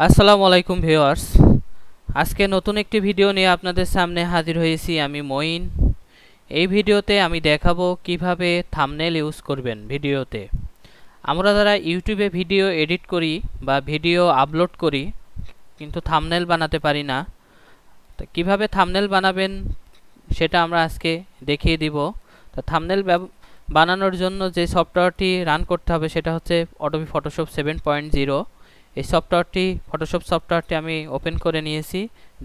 আসসালামু আলাইকুম ভিউয়ার্স, আজকে নতুন একটি ভিডিও নিয়ে আপনাদের সামনে হাজির হয়েছি আমি মঈন। এই ভিডিওতে আমি দেখাবো কিভাবে থাম্বনেল ইউজ করবেন ভিডিওতে। আমরা যারা ইউটিউবে ভিডিও এডিট করি বা ভিডিও আপলোড করি কিন্তু থাম্বনেল বানাতে পারি না, তো কিভাবে থাম্বনেল বানাবেন সেটা আমরা আজকে দেখিয়ে দিব। তো থাম্বনেল বানানোর জন্য যে সফটওয়্যারটি রান করতে হবে সেটা হচ্ছে অ্যাডোবি ফটোশপ 7.0। এই ফটোশপ সফটওয়্যারটি আমি ওপেন করে নিয়েছি।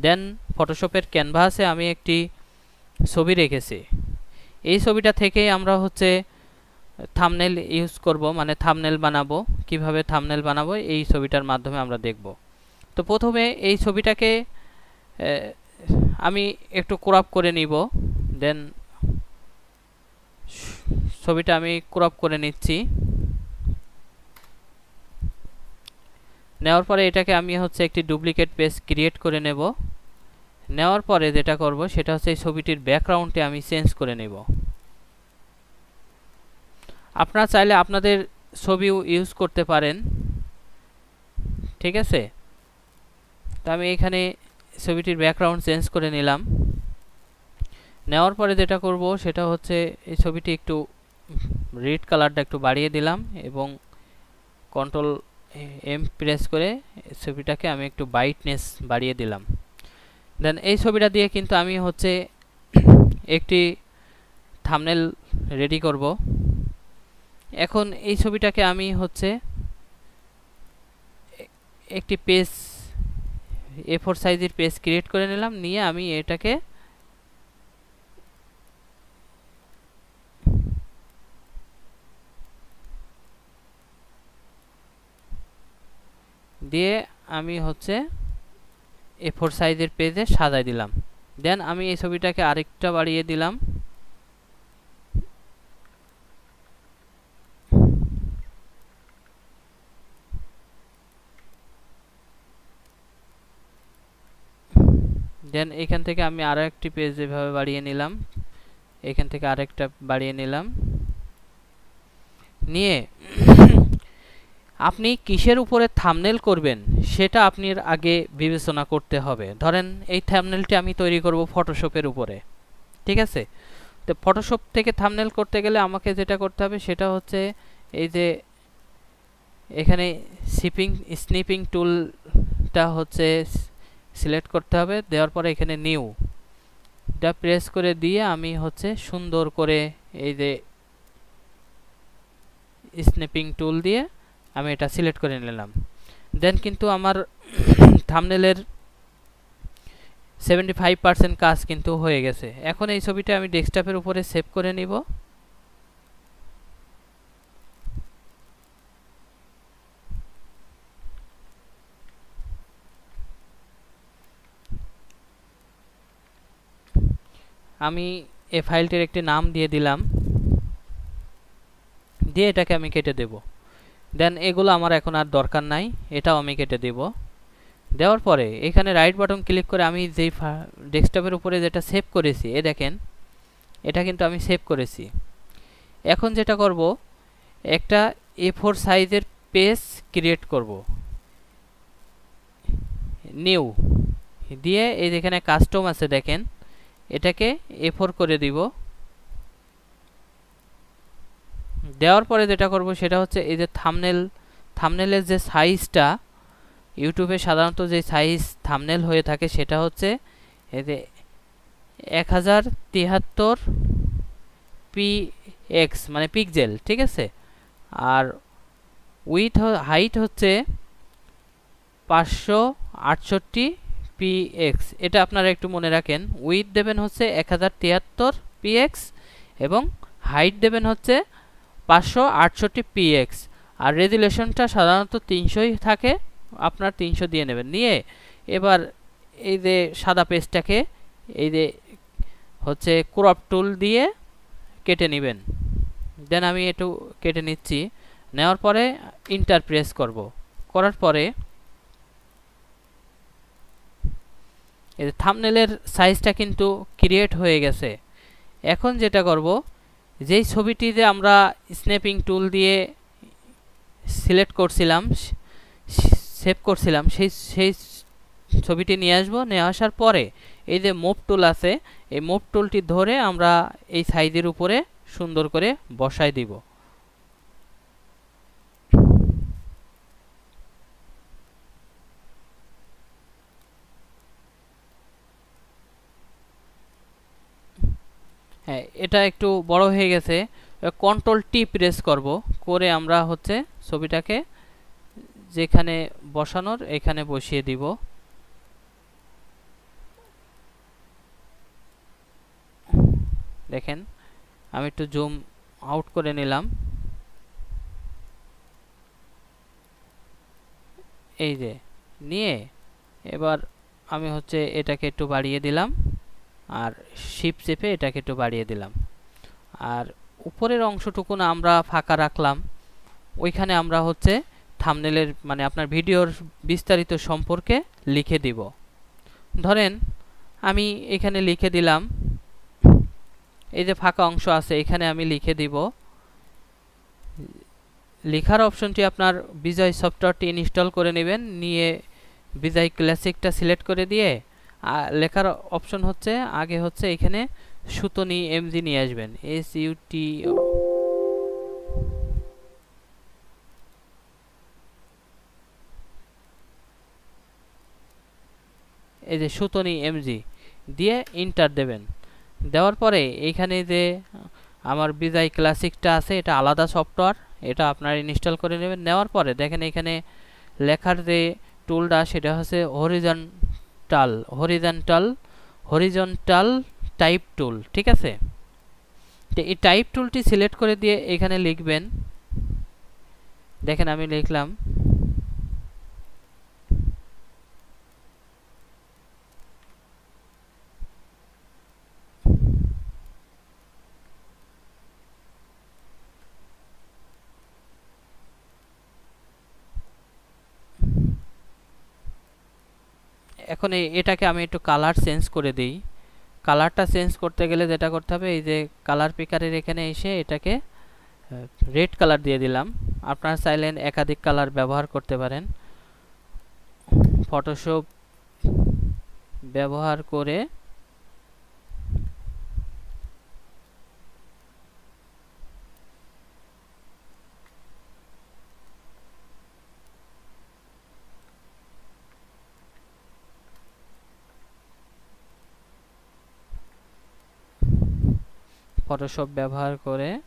দেন ফটোশপের ক্যানভাসে আমি একটি ছবি রেখেছি। এই ছবিটা থেকেই আমরা হচ্ছে থাম্বনেল ইউজ করব, মানে থাম্বনেল বানাবো। কিভাবে থাম্বনেল বানাবো এই ছবিটার মাধ্যমে আমরা দেখব। তো প্রথমে এই ছবিটাকে আমি একটু ক্রপ করে নিব। দেন ছবিটা আমি ক্রপ করে নিচ্ছি। নেওয়ার পরে এটাকে আমি হচ্ছে একটি ডুপ্লিকেট পেজ ক্রিয়েট করে নেব। নেওয়ার পরে যেটা করব সেটা হচ্ছে এই ছবিটির ব্যাকগ্রাউন্ডে আমি চেঞ্জ করে নেব। আপনারা চাইলে আপনাদের ছবিও ইউজ করতে পারেন, ঠিক আছে। তো আমি এখানে ছবিটির ব্যাকগ্রাউন্ড চেঞ্জ করে নিলাম। নেওয়ার পরে যেটা করব সেটা হচ্ছে এই ছবিটি একটু রেড কালারটা একটু বাড়িয়ে দিলাম এবং কন্ট্রোল এম প্রেস করে ছবিটাকে আমি একটু ব্রাইটনেস বাড়িয়ে দিলাম। দেন এই ছবিটা দিয়ে কিন্তু আমি হচ্ছে একটি থাম্বনেল রেডি করব। এখন এই ছবিটাকে আমি হচ্ছে একটি পেজ A4 সাইজের পেজ ক্রিয়েট করে নিলাম। নিয়ে আমি এটাকে দিয়ে আমি হচ্ছে A4 সাইজের পেজে সাজাই দিলাম। দেন আমি এই ছবিটাকে আরেকটা বাড়িয়ে দিলাম। দেন এখান থেকে আমি আরো একটি পেজ এভাবে বাড়িয়ে নিলাম। এখান থেকে আরেকটা বাড়িয়ে নিলাম। নিয়ে আপনি কিসের উপরে থাম্বনেল করবেন সেটা আপনার আগে বিবেচনা করতে হবে। ধরেন এই থাম্বনেলটি আমি তৈরি করব ফটোশপের উপরে, ঠিক আছে। তো ফটোশপ থেকে থাম্বনেল করতে গেলে আমাকে যেটা করতে হবে সেটা হচ্ছে এই যে এখানে স্নিপিং টুলটা হচ্ছে সিলেক্ট করতে হবে। দেওয়ার পরে এখানে নিউ এটা প্রেস করে দিয়ে আমি হচ্ছে সুন্দর করে এই যে স্নিপিং টুল দিয়ে আমি এটা সিলেক্ট করে নিলাম। দেন কিন্তু আমার থাম্বনেলের 75% কাজ কিন্তু হয়ে গেছে। এখন এই ছবিটা আমি ডেস্কটপের উপরে সেভ করে নিব। আমি এই ফাইলটির একটি নাম দিয়ে দিলাম, দিয়ে এটাকে আমি কেটে দেব। দেন এগুলো আমার এখন আর দরকার নাই, এটাও আমি কেটে দেব। দেওয়ার পরে এখানে রাইট বাটন ক্লিক করে আমি যেই ডেস্কটপের উপরে যেটা সেভ করেছি, এ দেখেন এটা কিন্তু আমি সেভ করেছি। এখন যেটা করব একটা A4 সাইজের পেজ ক্রিয়েট করব। নিউ দিয়ে এই যেখানে কাস্টম আছে দেখেন, এটাকে A4 করে দিব। দেওয়ার পরে যেটা করব সেটা হচ্ছে এই যে থাম্বনেলের যে সাইজটা, ইউটিউবে সাধারণত যে সাইজ থাম্বনেল হয়ে থাকে সেটা হচ্ছে এই যে 1073 px মানে পিক্সেল, ঠিক আছে। আর হাইট হচ্ছে 568 px। এটা আপনারা একটু মনে রাখেন। উইথ দেবেন হচ্ছে 1073 px এবং হাইট দেবেন হচ্ছে 568 px। আর রেজুলেশনটা সাধারণত 300ই থাকে, আপনার 300 দিয়ে নেবেন। নিয়ে এবার এই যে সাদা পেজটাকে এই যে হচ্ছে ক্রপ টুল দিয়ে কেটে নেবেন। দেন আমি একটু কেটে নিচ্ছি। নেওয়ার পরে ইন্টার প্রেস করব। করার পরে এই যে থাম্বনেলের সাইজটা কিন্তু ক্রিয়েট হয়ে গেছে। এখন যেটা করব, যেই ছবিটিতে আমরা স্ন্যাপিং টুল দিয়ে সিলেক্ট করছিলাম সেভ করছিলাম সেই ছবিটি নিয়ে আসবো। নিয়ে আসার পরে এই যে মুভ টুল আছে, এই মুভ টুলটি ধরে আমরা এই সাইজের উপরে সুন্দর করে বসায় দিব। হ্যাঁ, এটা একটু বড় হয়ে গেছে। কন্ট্রোল টি প্রেস করব, করে আমরা হচ্ছে ছবিটাকে যেখানে বসানোর এখানে বসিয়ে দিব। দেখেন আমি একটু জুম আউট করে নিলাম। এই যে নিয়ে এবার আমি হচ্ছে এটাকে একটু বাড়িয়ে দিলাম, আর শিপ চেপে এটাকে একটু বাড়িয়ে দিলাম। আর উপরের অংশটুকু না আমরা ফাঁকা রাখলাম, ওইখানে আমরা হচ্ছে থাম্বনেলের মানে আপনার ভিডিওর বিস্তারিত সম্পর্কে লিখে দিব। ধরেন আমি এখানে লিখে দিলাম, এই যে ফাঁকা অংশ আছে এখানে আমি লিখে দিব। লেখার অপশনটি আপনার বিজয় সফটওয়্যারটি ইনস্টল করে নেবেন, নিয়ে বিজয় ক্লাসিকটা সিলেক্ট করে দিয়ে লেখার অপশন হচ্ছে আগে হচ্ছে এখানে সুতনি এমজি নিয়ে আসবেন, SUT। এই যে সুতনি এমজি দিয়ে ইন্টার দেবেন। দেওয়ার পরে এইখানে যে আমার বিজয় ক্লাসিকটা আছে এটা আলাদা সফটওয়্যার, এটা আপনারা ইনস্টল করে নেবেন। নেওয়ার পরে দেখেন এখানে লেখার যে টুলটা সেটা হচ্ছে হরিজন্টাল টাইপ টুল, ঠিক আছে। তো এই টাইপ টুলটি সিলেক্ট করে দিয়ে এখানে লিখবেন। দেখেন আমি লিখলাম এখন এটাকে আমি একটু কালার চেঞ্জ করে দিই। কালারটা চেঞ্জ করতে গেলে যেটা করতে হবে, এই যে কালার পিকারের এখানে এসে এটাকে রেড কালার দিয়ে দিলাম। আপনারা চাইলেন একাধিক কালার ব্যবহার করতে পারেন। ফটোশপ ব্যবহার করে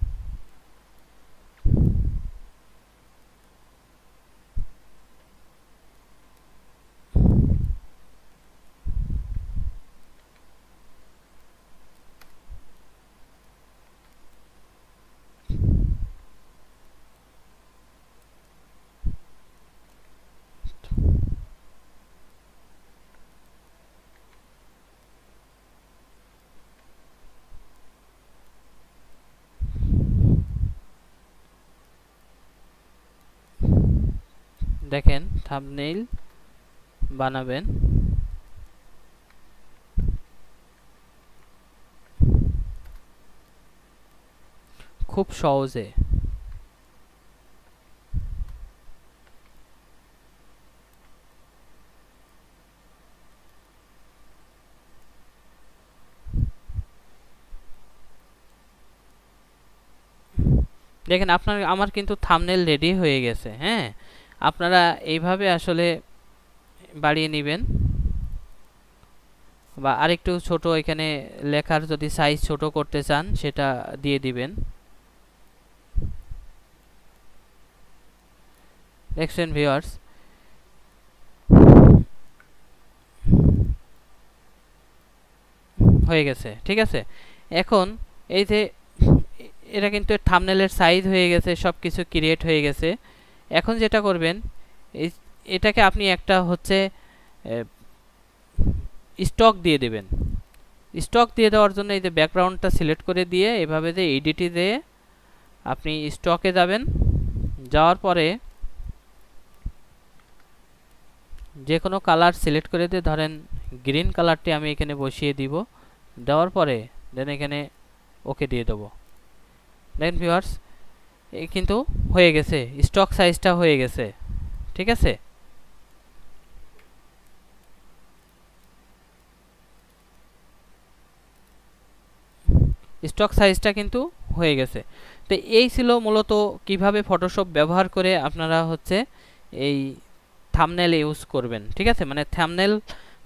দেখেন থাম্বনেইল বানাবেন। খুব সহজে। দেখেন আমার কিন্তু থাম্বনেল রেডি হয়ে গেছে। হ্যাঁ, আপনারা এইভাবে আসলে বাড়িয়ে নেবেন, বা আরেকটু ছোট এখানে লেখার যদি সাইজ ছোট করতে চান সেটা দিয়ে দিবেন। দেখছেন ভিউয়ার্স, হয়ে গেছে, ঠিক আছে। এখন এই যে এটা কিন্তু থাম্বনেলের সাইজ হয়ে গেছে, সব কিছু ক্রিয়েট হয়ে গেছে। এখন যেটা করবেন, এটাকে আপনি একটা হচ্ছে স্টক দিয়ে দেবেন। স্টক দিয়ে দেওয়ার জন্য এই যে ব্যাকগ্রাউন্ডটা সিলেক্ট করে দিয়ে এভাবে যে এডিটে দিয়ে আপনি স্টকে যাবেন। যাওয়ার পরে যে কোনো কালার সিলেক্ট করে দিয়ে, ধরেন গ্রিন কালারটি আমি এখানে বসিয়ে দিব। দেওয়ার পরে দেন এখানে ওকে দিয়ে দেবো। দেখেন ভিউয়ার্স, কিন্তু হয়ে গেছে, স্টক সাইজটা হয়ে গেছে, ঠিক আছে। স্টক সাইজটা কিন্তু হয়ে গেছে। তো এই ছিল মূলত কিভাবে ফটোশপ ব্যবহার করে আপনারা হচ্ছে এই থাম্বনেল ইউজ করবেন, ঠিক আছে, মানে থাম্বনেল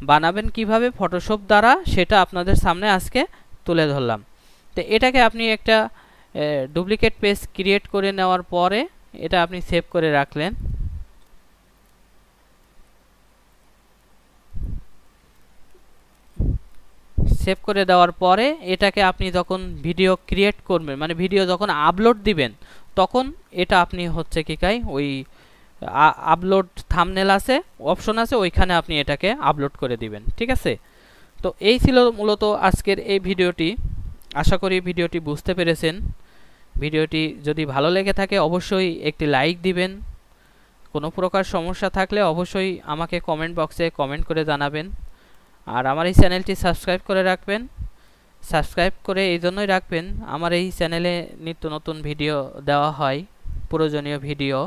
বানাবেন কিভাবে ফটোশপ দ্বারা সেটা আপনাদের সামনে আজকে তুলে ধরলাম। তো এটাকে আপনি একটা ডুপ্লিকেট পেজ ক্রিয়েট করে নেওয়ার পরে এটা আপনি সেভ করে রাখলেন। সেভ করে দেওয়ার পরে এটাকে আপনি যখন ভিডিও ক্রিয়েট করবেন, মানে ভিডিও যখন আপলোড দিবেন, তখন এটা আপনি হচ্ছে কি ওই আপলোড থাম্বনেল আছে, অপশন আছে, ওইখানে আপনি এটাকে আপলোড করে দিবেন, ঠিক আছে। তো এই ছিল মূলত আজকের এই ভিডিওটি। আশা করি ভিডিওটি বুঝতে পেরেছেন। ভিডিওটি যদি ভালো লেগে থাকে অবশ্যই একটি লাইক দিবেন। কোনো প্রকার সমস্যা থাকলে অবশ্যই আমাকে কমেন্ট বক্সে কমেন্ট করে জানাবেন। আর আমার এই চ্যানেলটি সাবস্ক্রাইব করে রাখবেন। সাবস্ক্রাইব করে এই জন্যই রাখবেন, আমার এই চ্যানেলে নিত্য নতুন ভিডিও দেওয়া হয়, প্রয়োজনীয় ভিডিও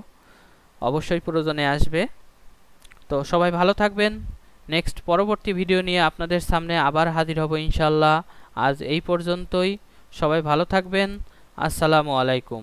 অবশ্যই প্রয়োজনে আসবে। তো সবাই ভালো থাকবেন। নেক্সট পরবর্তী ভিডিও নিয়ে আপনাদের সামনে আবার হাজির হব ইনশাল্লাহ। আজ এই পর্যন্তই। সবাই ভালো থাকবেন। আসসালামু আলাইকুম।